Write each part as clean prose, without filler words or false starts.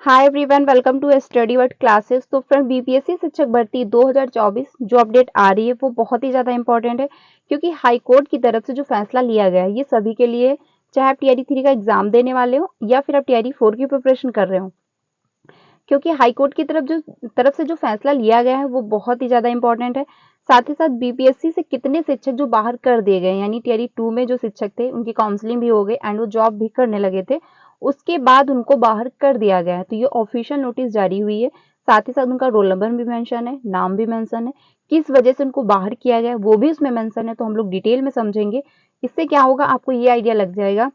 Hi everyone, welcome to study word classes. तो friend, BPSC शिक्षक भर्ती 2024 जो अपडेट आ रही है वो बहुत ही ज़्यादा इंपॉर्टेंट है, क्योंकि हाई कोर्ट की तरफ से जो फैसला लिया गया है ये सभी के लिए, चाहे आप टीआरई 3 का एग्जाम देने वाले हो या फिर आप टीआरई 4 की प्रिपरेशन कर रहे हो। क्योंकि हाई कोर्ट की तरफ से जो फैसला लिया गया है वो बहुत ही ज़्यादा इंपॉर्टेंट है। साथ ही साथ बीपीएससी से कितने शिक्षक जो बाहर कर दिए गए, यानी टीआरई 2 में जो शिक्षक थे उनकी काउंसलिंग भी हो गई एंड वो जॉब भी करने लगे थे, उसके बाद उनको बाहर कर दिया गया है। तो ये ऑफिशियल नोटिस जारी हुई है। साथ ही साथ उनका रोल नंबर भी मेंशन है, नाम भी मेंशन है, किस वजह से उनको बाहर किया गया है वो भी उसमें मेंशन है। तो हम लोग डिटेल में समझेंगे। इससे क्या होगा, आपको ये आइडिया लग जाएगा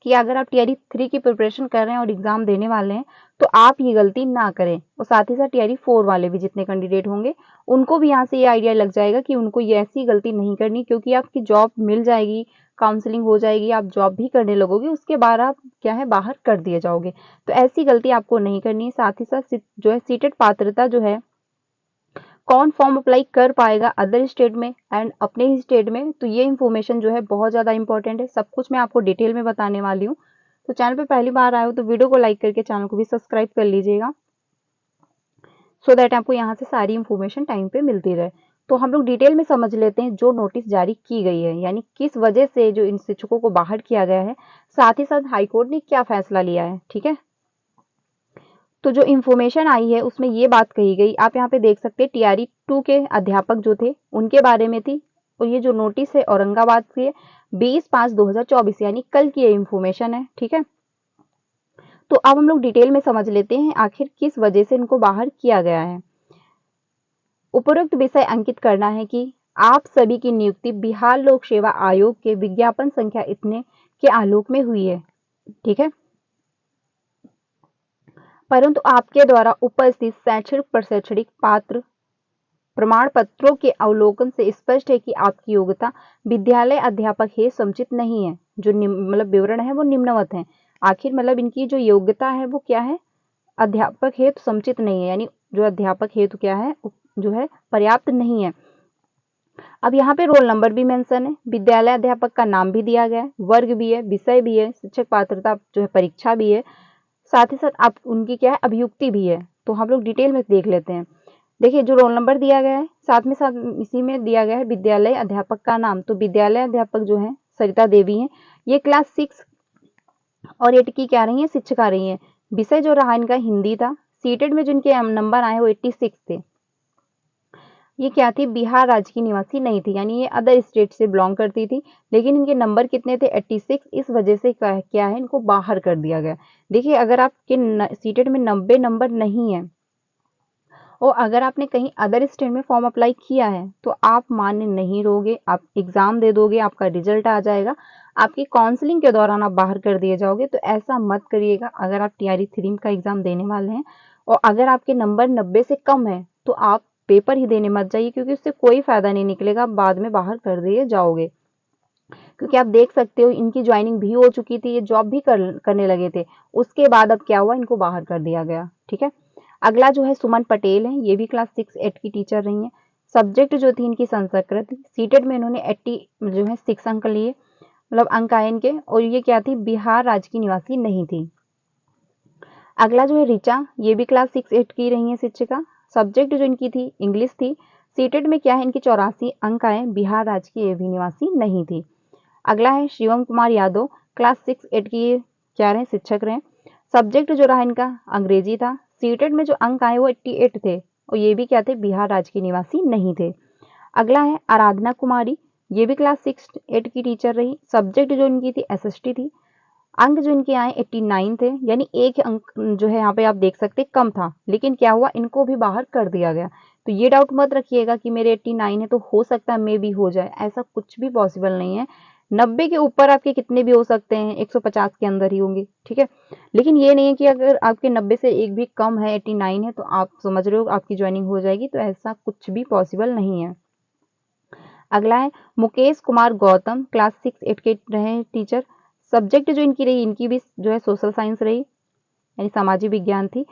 कि अगर आप टीआरई 3 की प्रिपरेशन कर रहे हैं और एग्जाम देने वाले हैं तो आप ये गलती ना करें। और साथ ही साथ टीआरई 4 वाले भी जितने कैंडिडेट होंगे उनको भी यहाँ से ये आइडिया लग जाएगा कि उनको ये ऐसी गलती नहीं करनी, क्योंकि आपकी जॉब मिल जाएगी, काउंसलिंग हो जाएगी, आप जॉब भी करने लगोगे, उसके बाद आप क्या है बाहर कर दिए जाओगे। तो ऐसी गलती आपको नहीं करनी है। साथ ही साथ जो है सीटेट पात्रता जो है, कौन फॉर्म अप्लाई कर पाएगा अदर स्टेट में एंड अपने ही स्टेट में, तो ये इन्फॉर्मेशन जो है बहुत ज़्यादा इंपॉर्टेंट है। सब कुछ मैं आपको डिटेल में बताने वाली हूँ। तो चैनल पे पहली बार आए हो तो वीडियो को लाइक करके चैनल को भी सब्सक्राइब कर लीजिएगा, सो दैट आपको यहाँ से सारी इन्फॉर्मेशन टाइम पे मिलती रहे। तो हम लोग डिटेल में समझ लेते हैं जो नोटिस जारी की गई है, यानी किस वजह से जो इन शिक्षकों को बाहर किया गया है, साथ ही साथ हाईकोर्ट ने क्या फैसला लिया है। ठीक है, तो जो इन्फॉर्मेशन आई है उसमें ये बात कही गई, आप यहाँ पे देख सकते हैं टीआरई 2 के अध्यापक जो थे उनके बारे में थी। और ये जो नोटिस है औरंगाबाद से है, 20/5/2024, यानी कल की ये इन्फॉर्मेशन है। ठीक है, तो अब हम लोग डिटेल में समझ लेते हैं आखिर किस वजह से इनको बाहर किया गया है। उपरोक्त विषय अंकित करना है कि आप सभी की नियुक्ति बिहार लोक सेवा आयोग के विज्ञापन संख्या इतने के आलोक में हुई है। ठीक है, परंतु आपके द्वारा उपस्थित शैक्षणिक प्रशैक्षणिक पात्र प्रमाण पत्रों के अवलोकन से स्पष्ट है कि आपकी योग्यता विद्यालय अध्यापक हेतु समुचित नहीं है। जो मतलब विवरण है वो निम्नवत है। आखिर मतलब इनकी जो योग्यता है वो क्या है, अध्यापक हेतु समुचित नहीं है, यानी जो अध्यापक हेतु क्या है जो है पर्याप्त नहीं है। अब यहाँ पे रोल नंबर भी मेंशन है, विद्यालय अध्यापक का नाम भी दिया गया है, वर्ग भी है, विषय भी है, शिक्षक पात्रता जो है परीक्षा भी है, साथ ही साथ आप उनकी क्या है अभियुक्ति भी है। तो हम लोग डिटेल में देख लेते हैं। देखिए, जो रोल नंबर दिया गया है साथ इसी में दिया गया है विद्यालय अध्यापक का नाम। तो विद्यालय अध्यापक जो है सरिता देवी हैं, ये क्लास 6 और 8 की क्या रही है, शिक्षिका रही है। विषय जो रहा इनका हिंदी था। सीटेड में जिनके नंबर आए वो 86 थे। ये क्या थी, बिहार राज्य की निवासी नहीं थी, यानी ये अदर स्टेट से बिलोंग करती थी। लेकिन इनके नंबर कितने थे, 86, इस वजह से क्या है इनको बाहर कर दिया गया। देखिए, अगर आपके सीटेड में 90 नंबर नहीं है और अगर आपने कहीं अदर स्टेट में फॉर्म अप्लाई किया है तो आप मान्य नहीं रहोगे, आप एग्जाम दे दोगे, आपका रिजल्ट आ जाएगा, आपकी काउंसलिंग के दौरान आप बाहर कर दिए जाओगे। तो ऐसा मत करिएगा अगर आप टीआरई 3 का एग्जाम देने वाले हैं। और अगर आपके नंबर 90 से कम है तो आप पेपर ही देने मत जाइए, क्योंकि उससे कोई फायदा नहीं निकलेगा, आप बाद में बाहर कर दिए जाओगे। क्योंकि आप देख सकते हो इनकी ज्वाइनिंग भी हो चुकी थी, ये जॉब भी करने लगे थे, उसके बाद अब क्या हुआ, इनको बाहर कर दिया गया। ठीक है, अगला जो है सुमन पटेल है, ये भी क्लास 6-8 की टीचर रही हैं। सब्जेक्ट जो थी इनकी संस्कृत, सीटेड में इन्होंने 80 जो है 6 अंक लिए, मतलब अंक आए इनके। और ये क्या थी, बिहार राज्य की निवासी नहीं थी। अगला जो है ऋचा, ये भी क्लास 6-8 की रही है शिक्षिका। सब्जेक्ट जो इनकी थी इंग्लिश थी। सीटेड में क्या है इनके 84 अंक आए, बिहार राज्य की ये भी निवासी नहीं थी। अगला है शिवम कुमार यादव, क्लास 6-8 की क्या रहे, शिक्षक रहे। सब्जेक्ट जो रहा इनका अंग्रेजी था। सीटेड में जो अंक आए वो 88 थे और ये भी क्या थे, बिहार राज्य की निवासी नहीं थे। अगला है आराधना कुमारी, ये भी क्लास 6-8 की टीचर रही। सब्जेक्ट जो इनकी थी एसएसटी थी। अंक जो इनके आए 89 थे, यानी एक अंक जो है यहाँ पे आप देख सकते कम था, लेकिन क्या हुआ, इनको भी बाहर कर दिया गया। तो ये डाउट मत रखिएगा कि मेरे 89 है तो हो सकता है मे भी हो जाए, ऐसा कुछ भी पॉसिबल नहीं है। 90 के ऊपर आपके कितने भी हो सकते हैं, 150 के अंदर ही होंगे। ठीक है, लेकिन ये नहीं है कि अगर आपके 90 से एक भी कम है, 89 है, तो आप समझ रहे हो आपकी ज्वाइनिंग हो जाएगी, तो ऐसा कुछ भी पॉसिबल नहीं है। अगला है मुकेश कुमार गौतम, क्लास 6-8 के रहे टीचर। सब्जेक्ट जो इनकी रही, इनकी भी जो है सोशल साइंस रही, यानी सामाजिक विज्ञान थी।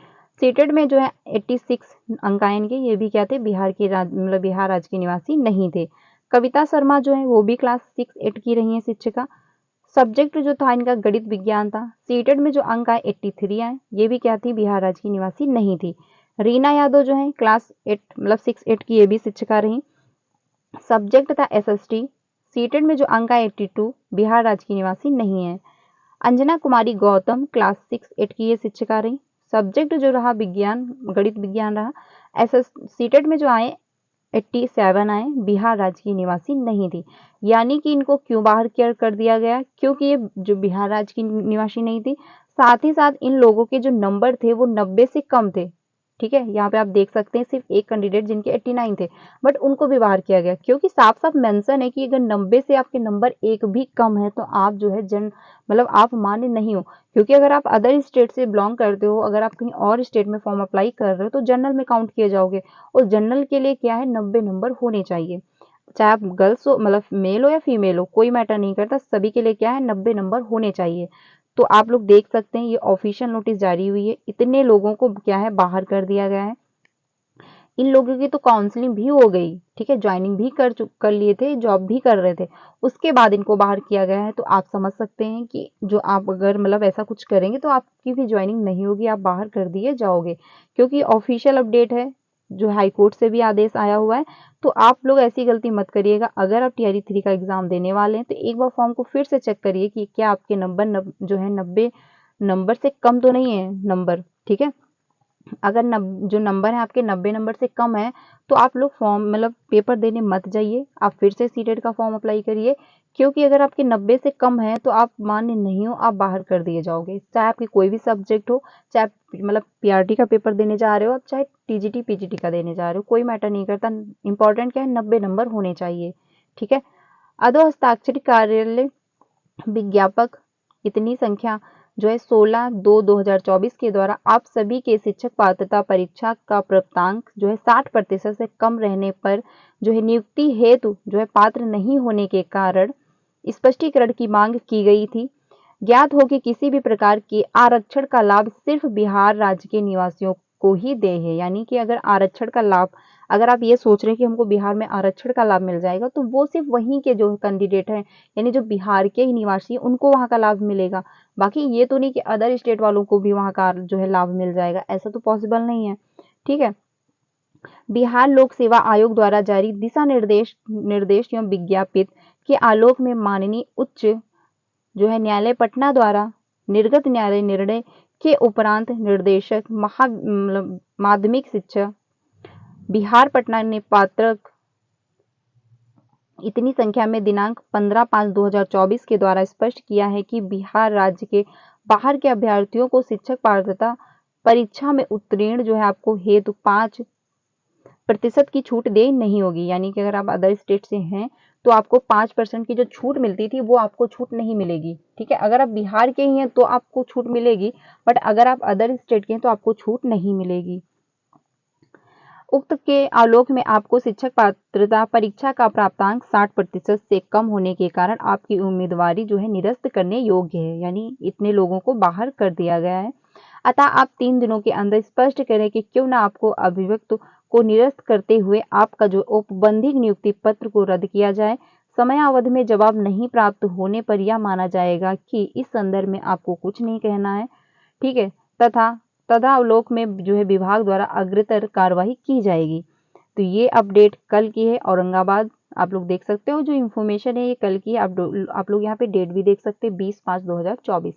सीटेड में जो है 86 अंक आए इनके, ये भी क्या थे, बिहार के मतलब बिहार राज्य के निवासी नहीं थे। कविता शर्मा जो है वो भी क्लास 6-8 की रही है शिक्षिका। सब्जेक्ट जो था इनका गणित विज्ञान था। सीटेट में जो अंक आए 83 आए। ये भी क्या थी, बिहार राज्य की निवासी नहीं थी। रीना यादव जो है क्लास 8 मतलब 6-8 की ये भी शिक्षिका रही। सब्जेक्ट था एसएसटी। सीटेट में जो अंक आए 82, बिहार राज्य की निवासी नहीं है। अंजना कुमारी गौतम क्लास 6-8 की ये शिक्षिका रही। सब्जेक्ट जो रहा विज्ञान, गणित विज्ञान रहा। एसएस सीटेट में जो आए 87 आए, बिहार राज्य की निवासी नहीं थी। यानी कि इनको क्यों बाहर कर दिया गया, क्योंकि ये जो बिहार राज्य की निवासी नहीं थी, साथ ही साथ इन लोगों के जो नंबर थे वो 90 से कम थे। ठीक है, यहाँ पे आप देख सकते हैं सिर्फ एक कैंडिडेट जिनके 89 थे, बट उनको भी बाहर किया गया क्योंकि साफ साफ मेंशन है कि अगर 90 से आपके नंबर एक भी कम है तो आप जो है मतलब आप मान्य नहीं हो। क्योंकि अगर आप अदर स्टेट से बिलोंग करते हो, अगर आप कहीं और स्टेट में फॉर्म अप्लाई कर रहे हो तो जनरल में काउंट किए जाओगे, और जनरल के लिए क्या है 90 नंबर होने चाहिए। चाहे आप गर्ल्स हो, मतलब मेल हो या फीमेल हो, कोई मैटर नहीं करता, सभी के लिए क्या है 90 नंबर होने चाहिए। तो आप लोग देख सकते हैं ये ऑफिशियल नोटिस जारी हुई है, इतने लोगों को क्या है बाहर कर दिया गया है। इन लोगों की तो काउंसलिंग भी हो गई, ठीक है, ज्वाइनिंग भी कर लिए थे, जॉब भी कर रहे थे, उसके बाद इनको बाहर किया गया है। तो आप समझ सकते हैं कि जो आप अगर मतलब ऐसा कुछ करेंगे तो आपकी भी ज्वाइनिंग नहीं होगी, आप बाहर कर दिए जाओगे, क्योंकि ऑफिशियल अपडेट है, जो हाई कोर्ट से भी आदेश आया हुआ है। तो आप लोग ऐसी गलती मत करिएगा। अगर आप टीआरई 3 का एग्जाम देने वाले हैं तो एक बार फॉर्म को फिर से चेक करिए कि क्या आपके नंबर जो है 90 नंबर से कम तो नहीं है नंबर। ठीक है, अगर जो नंबर है आपके 90 नंबर से कम है तो आप लोग फॉर्म मतलब पेपर देने मत जाइए, आप फिर से सीटेट का फॉर्म अप्लाई करिए, क्योंकि अगर आपके 90 से कम है तो आप मान्य नहीं हो, आप बाहर कर दिए जाओगे। चाहे आपकी कोई भी सब्जेक्ट हो, चाहे मतलब पीआरटी का पेपर देने जा रहे हो, चाहे टीजीटी पीजीटी का देने जा रहे हो, कोई मैटर नहीं करता। इंपॉर्टेंट क्या है, 90 नंबर होने चाहिए। ठीक है, अधो हस्ताक्षरित कार्यालय विज्ञापक इतनी संख्या जो है 16/2/2024 के द्वारा आप सभी के शिक्षक पात्रता परीक्षा का प्राप्तांक जो है 60% से कम रहने पर जो है नियुक्ति हेतु जो है पात्र नहीं होने के कारण स्पष्टीकरण की मांग की गई थी। ज्ञात हो कि किसी भी प्रकार के आरक्षण का लाभ सिर्फ बिहार राज्य के निवासियों को ही दे है। यानी कि अगर आरक्षण का लाभ, अगर आप ये सोच रहे हैं कि हमको बिहार में आरक्षण का लाभ मिल जाएगा, तो वो सिर्फ वहीं के जो कैंडिडेट हैं, यानी जो बिहार के ही निवासी हैं, उनको वहां का लाभ मिलेगा। बाकी ये तो नहीं कि अदर स्टेट वालों को भी वहां का जो है लाभ मिल जाएगा, ऐसा तो पॉसिबल नहीं है। ठीक है, बिहार लोक सेवा आयोग द्वारा जारी दिशा निर्देश एवं विज्ञापित के आलोक में माननीय उच्च जो है न्यायालय पटना द्वारा निर्गत न्यायालय निर्णय के उपरांत निर्देशक माध्यमिक शिक्षा बिहार पटना ने पात्रक इतनी संख्या में दिनांक 15/5/2024 के द्वारा स्पष्ट किया है कि बिहार राज्य के बाहर के अभ्यर्थियों को शिक्षक पात्रता परीक्षा में उत्तीर्ण जो है आपको हेतु 5% की छूट दे नहीं होगी। यानी कि अगर आप अदर स्टेट से हैं तो आपको 5% की जो छूट मिलती थी वो आपको छूट नहीं मिलेगी। ठीक है, अगर आप बिहार के ही हैं तो आपको छूट मिलेगी, बट अगर आप अदर स्टेट के हैं तो आपको छूट नहीं मिलेगी। उक्त के आलोक में आपको शिक्षक पात्रता परीक्षा का प्राप्तांक 60% से कम होने के कारण आपकी उम्मीदवारी जो है निरस्त करने योग्य है। यानी इतने लोगों को बाहर कर दिया गया है। अतः आप 3 दिनों के अंदर स्पष्ट करें कि क्यों ना आपको अभिव्यक्त को निरस्त करते हुए आपका जो औपबंधिक नियुक्ति पत्र को रद्द किया जाए। समयावधि में जवाब नहीं प्राप्त होने पर यह माना जाएगा कि इस संदर्भ में आपको कुछ नहीं कहना है। ठीक है, तथा अवलोक में जो है विभाग द्वारा अग्रतर कार्रवाई की जाएगी। तो ये अपडेट कल की है, औरंगाबाद। आप लोग देख सकते हो जो इन्फॉर्मेशन है ये कल की है। आप लोग यहाँ पे डेट भी देख सकते हैं 20/5/2024।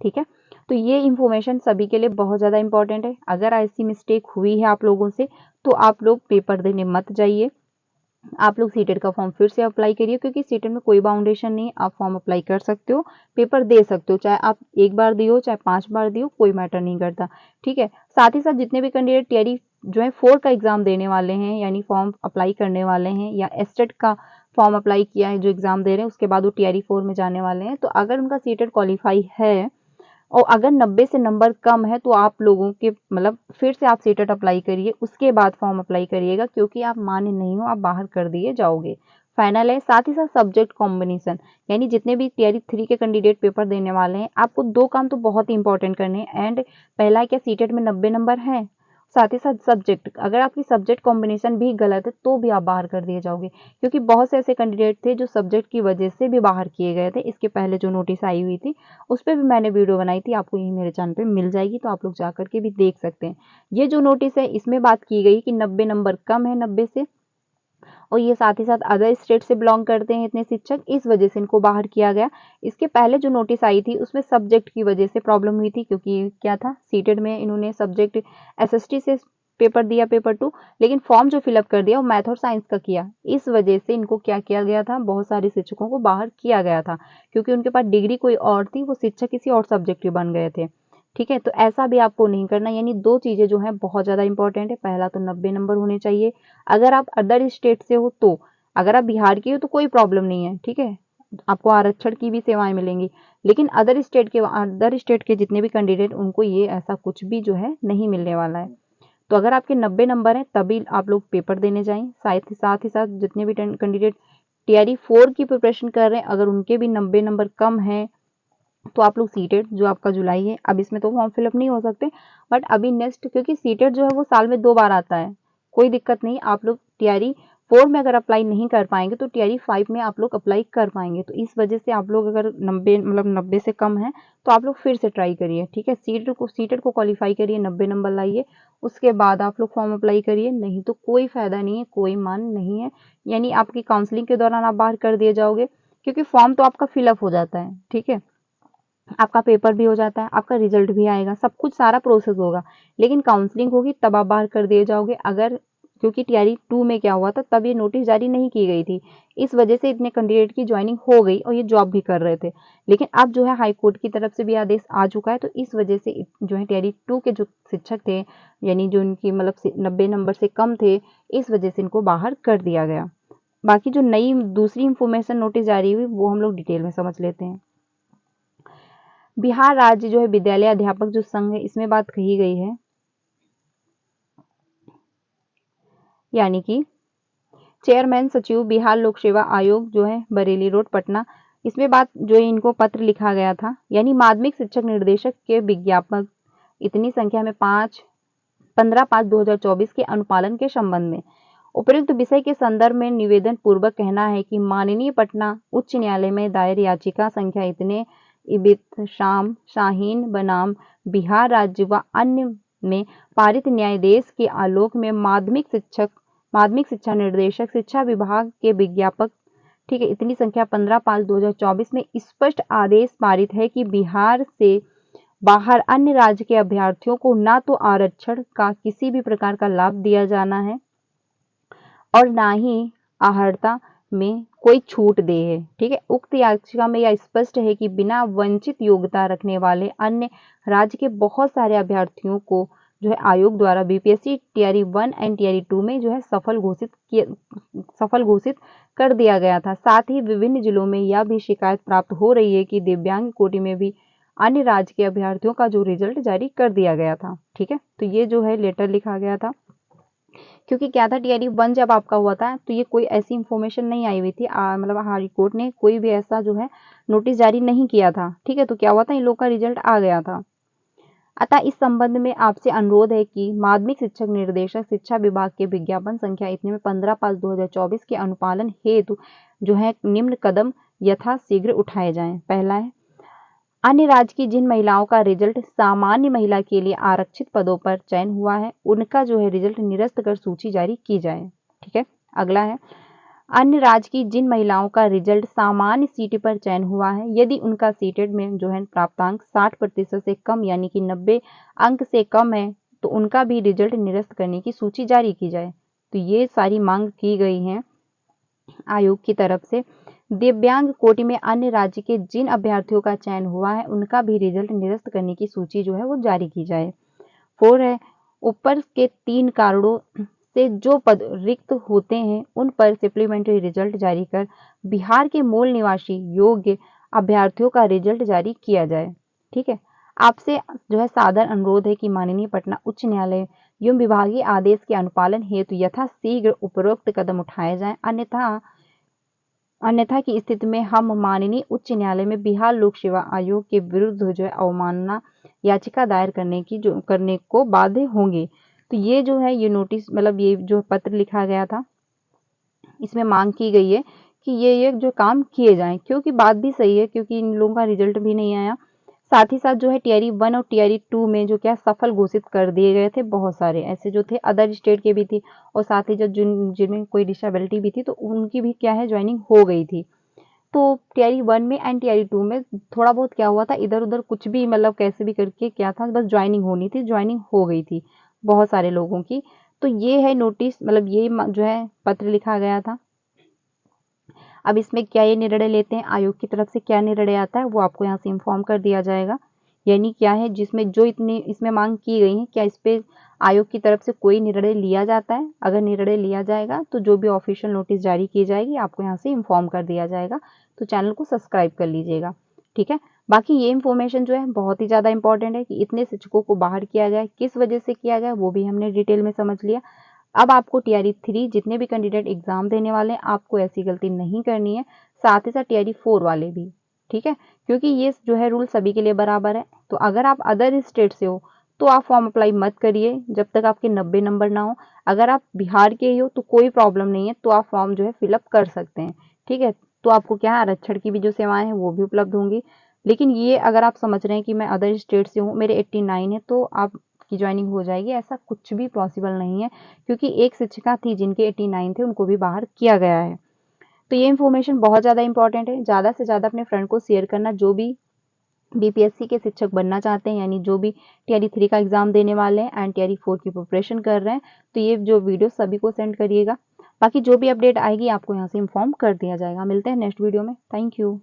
ठीक है, तो ये इन्फॉर्मेशन सभी के लिए बहुत ज़्यादा इंपॉर्टेंट है। अगर ऐसी मिस्टेक हुई है आप लोगों से तो आप लोग पेपर देने मत जाइए, आप लोग सीटेट का फॉर्म फिर से अप्लाई करिए, क्योंकि सीटेट में कोई बाउंडेशन नहीं, आप फॉर्म अप्लाई कर सकते हो, पेपर दे सकते हो, चाहे आप एक बार दियो चाहे 5 बार दियो, कोई मैटर नहीं करता। ठीक है, साथ ही साथ जितने भी कैंडिडेट टीआरई जो है 4 का एग्जाम देने वाले हैं, यानी फॉर्म अप्लाई करने वाले हैं, या एस्टेट का फॉर्म अप्लाई किया है जो एग्जाम दे रहे हैं, उसके बाद वो टीआरई 4 में जाने वाले हैं, तो अगर उनका सीटेट क्वालिफाई है और अगर 90 से नंबर कम है तो आप लोगों के मतलब फिर से आप सीटेट अप्लाई करिए, उसके बाद फॉर्म अप्लाई करिएगा, क्योंकि आप मान्य नहीं हो, आप बाहर कर दिए जाओगे। फाइनल है। साथ ही साथ सब्जेक्ट कॉम्बिनेशन, यानी जितने भी टीआरई 3 के कैंडिडेट पेपर देने वाले हैं, आपको 2 काम तो बहुत ही इंपॉर्टेंट करने हैं। एंड पहला क्या, सीटेट में 90 नंबर है, साथ ही साथ सब्जेक्ट, अगर आपकी सब्जेक्ट कॉम्बिनेशन भी गलत है तो भी आप बाहर कर दिए जाओगे, क्योंकि बहुत से ऐसे कैंडिडेट थे जो सब्जेक्ट की वजह से भी बाहर किए गए थे। इसके पहले जो नोटिस आई हुई थी उस पर भी मैंने वीडियो बनाई थी, आपको यही मेरे चैनल पे मिल जाएगी, तो आप लोग जा करके भी देख सकते हैं। ये जो नोटिस है इसमें बात की गई कि 90 नंबर कम है 90 से, और ये साथ ही साथ अदर स्टेट से बिलोंग करते हैं इतने शिक्षक, इस वजह से इनको बाहर किया गया। इसके पहले जो नोटिस आई थी उसमें सब्जेक्ट की वजह से प्रॉब्लम हुई थी, क्योंकि क्या था, सीटेड में इन्होंने सब्जेक्ट एसएसटी से पेपर दिया, पेपर 2, लेकिन फॉर्म जो फिलअप कर दिया वो मैथ और साइंस का किया। इस वजह से इनको क्या किया गया था, बहुत सारे शिक्षकों को बाहर किया गया था, क्योंकि उनके पास डिग्री कोई और थी, वो शिक्षक किसी और सब्जेक्ट के बन गए थे। ठीक है, तो ऐसा भी आपको नहीं करना। यानी दो चीजें जो है बहुत ज्यादा इंपॉर्टेंट है। पहला तो 90 नंबर होने चाहिए अगर आप अदर स्टेट से हो तो। अगर आप बिहार की हो तो कोई प्रॉब्लम नहीं है, ठीक है, आपको आरक्षण की भी सेवाएं मिलेंगी। लेकिन अदर स्टेट के जितने भी कैंडिडेट, उनको ये ऐसा कुछ भी जो है नहीं मिलने वाला है। तो अगर आपके 90 नंबर हैं तभी आप लोग पेपर देने जाएं। साथ ही साथ जितने भी कैंडिडेट टीआरई 4 की प्रिपरेशन कर रहे हैं, अगर उनके भी 90 नंबर कम है तो आप लोग सीटेट जो आपका जुलाई है, अब इसमें तो फॉर्म फिलअप नहीं हो सकते, बट अभी नेक्स्ट, क्योंकि सीटेट जो है वो साल में 2 बार आता है, कोई दिक्कत नहीं। आप लोग टीआरई 4 में अगर अप्लाई नहीं कर पाएंगे तो टीआरई 5 में आप लोग अप्लाई कर पाएंगे। तो इस वजह से आप लोग अगर 90 से कम है तो आप लोग फिर से ट्राई करिए, ठीक है, सीटेट को क्वालिफाई करिए, 90 नंबर लाइए, उसके बाद आप लोग फॉर्म अप्लाई करिए, नहीं तो कोई फायदा नहीं है, कोई मान नहीं है। यानी आपकी काउंसलिंग के दौरान आप बाहर कर दिए जाओगे, क्योंकि फॉर्म तो आपका फिलअप हो जाता है, ठीक है, आपका पेपर भी हो जाता है, आपका रिजल्ट भी आएगा, सब कुछ सारा प्रोसेस होगा, लेकिन काउंसलिंग होगी तब आप बाहर कर दिए जाओगे। अगर, क्योंकि टीआरई 2 में क्या हुआ था, तब ये नोटिस जारी नहीं की गई थी, इस वजह से इतने कैंडिडेट की ज्वाइनिंग हो गई और ये जॉब भी कर रहे थे। लेकिन अब जो है हाई कोर्ट की तरफ से भी आदेश आ चुका है, तो इस वजह से जो है टीआरई 2 के जो शिक्षक थे, यानी जो इनकी मतलब 90 नंबर से कम थे, इस वजह से इनको बाहर कर दिया गया। बाकी जो नई दूसरी इंफॉर्मेशन नोटिस जारी हुई वो हम लोग डिटेल में समझ लेते हैं। बिहार राज्य जो है विद्यालय अध्यापक जो संघ है, इसमें बात कही गई है, यानी कि चेयरमैन सचिव बिहार लोक सेवा आयोग जो है बरेली रोड पटना, इसमें बात जो है इनको पत्र लिखा गया था, यानी माध्यमिक शिक्षक निर्देशक के विज्ञापक इतनी संख्या में 15/5/2024 के अनुपालन के संबंध में उपयुक्त विषय के संदर्भ में निवेदन पूर्वक कहना है कि माननीय पटना उच्च न्यायालय में दायर याचिका संख्या इतने इबित शाम शाहीन बनाम बिहार राज्य व अन्य में पारित न्यायाधीश के आलोक में माध्यमिक शिक्षा निर्देशक शिक्षा विभाग के विज्ञापक, ठीक है, इतनी संख्या 15/5/2024 में स्पष्ट आदेश पारित है कि बिहार से बाहर अन्य राज्य के अभ्यर्थियों को न तो आरक्षण का किसी भी प्रकार का लाभ दिया जाना है और ना ही आहर्ता में कोई छूट दे है, ठीक है। उक्त याचिका में यह स्पष्ट है कि बिना वंचित योग्यता रखने वाले अन्य राज्य के बहुत सारे अभ्यर्थियों को जो है आयोग द्वारा बीपीएससी टीआरई 1 एंड टीआरई 2 में जो है सफल घोषित कर दिया गया था। साथ ही विभिन्न जिलों में यह भी शिकायत प्राप्त हो रही है कि दिव्यांग कोटि में भी अन्य राज्य के अभ्यर्थियों का जो रिजल्ट जारी कर दिया गया था, ठीक है। तो ये जो है लेटर लिखा गया था, क्योंकि क्या था, टीआरई 1 जब आपका हुआ था तो ये कोई ऐसी इंफॉर्मेशन नहीं आई हुई थी, मतलब हाई कोर्ट ने कोई भी ऐसा जो है नोटिस जारी नहीं किया था, ठीक है। तो क्या हुआ था, इन लोग का रिजल्ट आ गया था। अतः इस संबंध में आपसे अनुरोध है कि माध्यमिक शिक्षक निर्देशक शिक्षा विभाग के विज्ञापन संख्या इतने में 15/5/2024 के अनुपालन हेतु जो है निम्न कदम यथाशीघ्र उठाए जाएं। पहला है, अन्य राज्य की जिन महिलाओं का रिजल्ट सामान्य महिला के लिए आरक्षित पदों पर चयन हुआ है, उनका जो है रिजल्ट निरस्त कर सूची जारी की जाए, ठीक है। अगला है, अन्य राज्य की जिन महिलाओं का रिजल्ट सामान्य सीट पर चयन हुआ है, यदि उनका सीटेड में जो है प्राप्तांक 60% से कम यानी कि 90 अंक से कम है, तो उनका भी रिजल्ट निरस्त करने की सूची जारी की जाए। तो ये सारी मांग की गई है आयोग की तरफ से। दिव्यांग कोटि में अन्य राज्य के जिन अभ्यर्थियों का चयन हुआ है, उनका भी रिजल्ट निरस्त करने की सूची जो है वो जारी की जाए। 4 है, ऊपर के 3 कारणों से जो पद रिक्त होते हैं उन पर सप्लीमेंट्री रिजल्ट जारी कर बिहार के मूल निवासी योग्य अभ्यर्थियों का रिजल्ट जारी किया जाए, ठीक है। आपसे जो है सादर अनुरोध है कि माननीय पटना उच्च न्यायालय एवं विभागीय आदेश के अनुपालन हेतु यथाशीघ्र उपरोक्त कदम उठाए जाएं, अन्यथा की स्थिति में हम माननीय उच्च न्यायालय में बिहार लोक सेवा आयोग के विरुद्ध जो है अवमानना याचिका दायर करने को बाध्य होंगे। तो ये जो है ये नोटिस मतलब ये जो पत्र लिखा गया था, इसमें मांग की गई है कि ये जो काम किए जाएं, क्योंकि बात भी सही है, क्योंकि इन लोगों का रिजल्ट भी नहीं आया। साथ ही साथ जो है टीआरई 1 और टीआरई 2 में जो क्या सफल घोषित कर दिए गए थे, बहुत सारे ऐसे जो थे अदर स्टेट के भी थे, और साथ ही जो जिनमें कोई डिसेबिलिटी भी थी तो उनकी भी क्या है ज्वाइनिंग हो गई थी। तो टीआरई 1 में एंड टीआरई 2 में थोड़ा बहुत क्या हुआ था, इधर उधर कुछ भी मतलब कैसे भी करके क्या था, बस ज्वाइनिंग होनी थी, ज्वाइनिंग हो गई थी बहुत सारे लोगों की। तो ये है नोटिस, मतलब ये जो है पत्र लिखा गया था। अब इसमें क्या ये निर्णय लेते हैं, आयोग की तरफ से क्या निर्णय आता है वो आपको यहाँ से इन्फॉर्म कर दिया जाएगा। यानी क्या है, जिसमें जो इतनी इसमें मांग की गई है, क्या इस पे आयोग की तरफ से कोई निर्णय लिया जाता है। अगर निर्णय लिया जाएगा तो जो भी ऑफिशियल नोटिस जारी की जाएगी आपको यहाँ से इन्फॉर्म कर दिया जाएगा। तो चैनल को सब्सक्राइब कर लीजिएगा, ठीक है। बाकी ये इन्फॉर्मेशन जो है बहुत ही ज़्यादा इंपॉर्टेंट है कि इतने शिक्षकों को बाहर किया जाए, किस वजह से किया जाए वो भी हमने डिटेल में समझ लिया। अब आपको टीआरई 3 जितने भी कैंडिडेट एग्जाम देने वाले हैं आपको ऐसी गलती नहीं करनी है, साथ ही साथ टीआरई 4 वाले भी, ठीक है, क्योंकि ये जो है रूल सभी के लिए बराबर है। तो अगर आप अदर स्टेट से हो तो आप फॉर्म अप्लाई मत करिए जब तक आपके 90 नंबर ना हो। अगर आप बिहार के ही हो तो कोई प्रॉब्लम नहीं है, तो आप फॉर्म जो है फिलअप कर सकते हैं, ठीक है। तो आपको क्या है, आरक्षण की भी जो सेवाएं हैं वो भी उपलब्ध होंगी। लेकिन ये अगर आप समझ रहे हैं कि मैं अदर स्टेट से हूँ, मेरे 89 है तो आप की ज्वाइनिंग हो जाएगी, ऐसा कुछ भी पॉसिबल नहीं है, क्योंकि एक शिक्षिका थी जिनके 89 थे उनको भी बाहर किया गया है। तो ये इन्फॉर्मेशन बहुत ज़्यादा इंपॉर्टेंट है, ज़्यादा से ज़्यादा अपने फ्रेंड को शेयर करना जो भी बीपीएससी के शिक्षक बनना चाहते हैं, यानी जो भी टीआरई 3 का एग्जाम देने वाले हैं एंड टीआरई 4 की प्रिपरेशन कर रहे हैं। तो ये जो वीडियो सभी को सेंड करिएगा। बाकी जो भी अपडेट आएगी आपको यहाँ से इन्फॉर्म कर दिया जाएगा। मिलते हैं नेक्स्ट वीडियो में। Thank you.